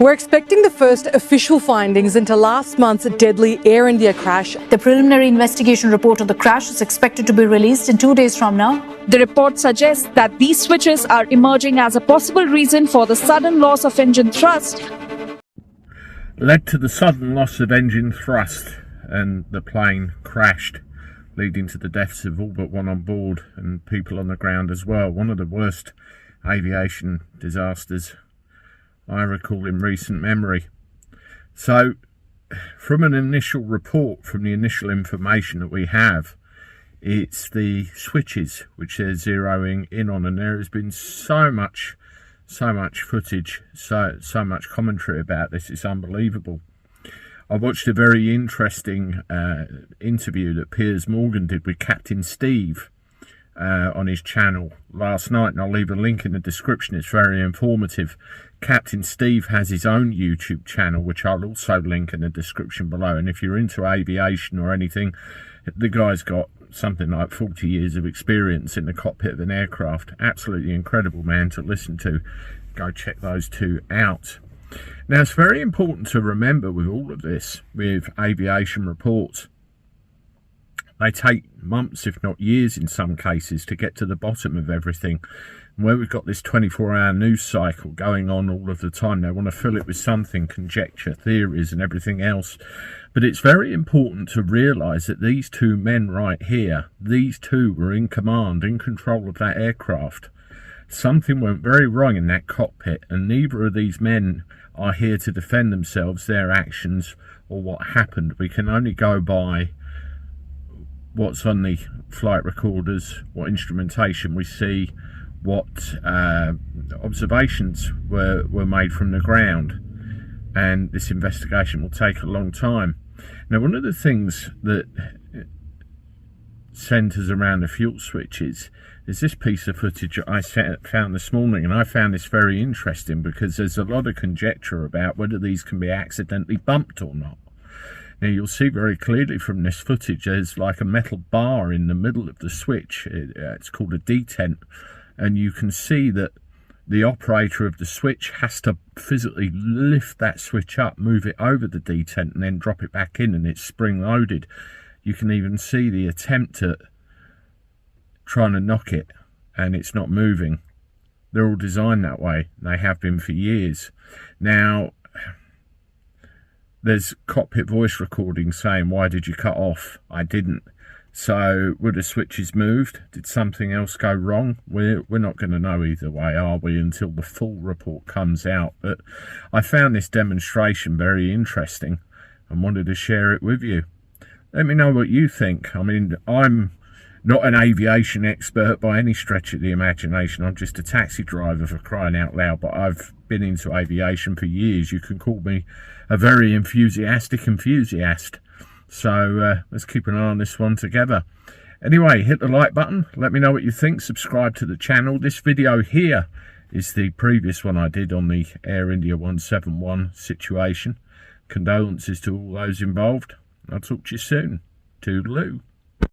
We're expecting the first official findings into last month's deadly Air India crash. The preliminary investigation report on the crash is expected to be released in 2 days from now. The report suggests that these switches are emerging as a possible reason for the sudden loss of engine thrust. Led to the sudden loss of engine thrust, and the plane crashed, leading to the deaths of all but one on board and people on the ground as well. One of the worst aviation disasters I recall in recent memory. So, from an initial report, from the initial information that we have, it's the switches which they're zeroing in on, and there has been so much footage, so much commentary about this. It's unbelievable. I watched a very interesting interview that Piers Morgan did with Captain Steve on his channel last night, and I'll leave a link in the description. It's very informative. Captain Steve has his own YouTube channel, which I'll also link in the description below, and if you're into aviation or anything, the guy's got something like 40 years of experience in the cockpit of an aircraft. Absolutely incredible man to listen to. Go check those two out. Now, it's very important to remember with all of this, with aviation reports, they take months, if not years in some cases, to get to the bottom of everything. And where we've got this 24-hour news cycle going on all of the time, they want to fill it with something, conjecture, theories and everything else. But it's very important to realise that these two men right here, these two were in command, in control of that aircraft. Something went very wrong in that cockpit, and neither of these men are here to defend themselves, their actions, or what happened. We can only go by what's on the flight recorders, what instrumentation we see, what observations were made from the ground, and this investigation will take a long time. Now, one of the things that centres around the fuel switches is this piece of footage that I found this morning, and I found this very interesting because there's a lot of conjecture about whether these can be accidentally bumped or not. Now, you'll see very clearly from this footage there's like a metal bar in the middle of the switch. It's called a detent, and you can see that the operator of the switch has to physically lift that switch up, move it over the detent, and then drop it back in, and it's spring loaded. You can even see the attempt at trying to knock it, and it's not moving. They're all designed that way. They have been for years. Now, there's cockpit voice recordings saying, "Why did you cut off?" I didn't. So, were the switches moved? Did something else go wrong? We're not going to know either way, are we, until the full report comes out. But I found this demonstration very interesting and wanted to share it with you. Let me know what you think. I mean, I'm not an aviation expert by any stretch of the imagination. I'm just a taxi driver, for crying out loud, but I've been into aviation for years. You can call me a very enthusiastic enthusiast. So let's keep an eye on this one together. Anyway, hit the like button. Let me know what you think. Subscribe to the channel. This video here is the previous one I did on the Air India 171 situation. Condolences to all those involved. I'll talk to you soon. Toodaloo.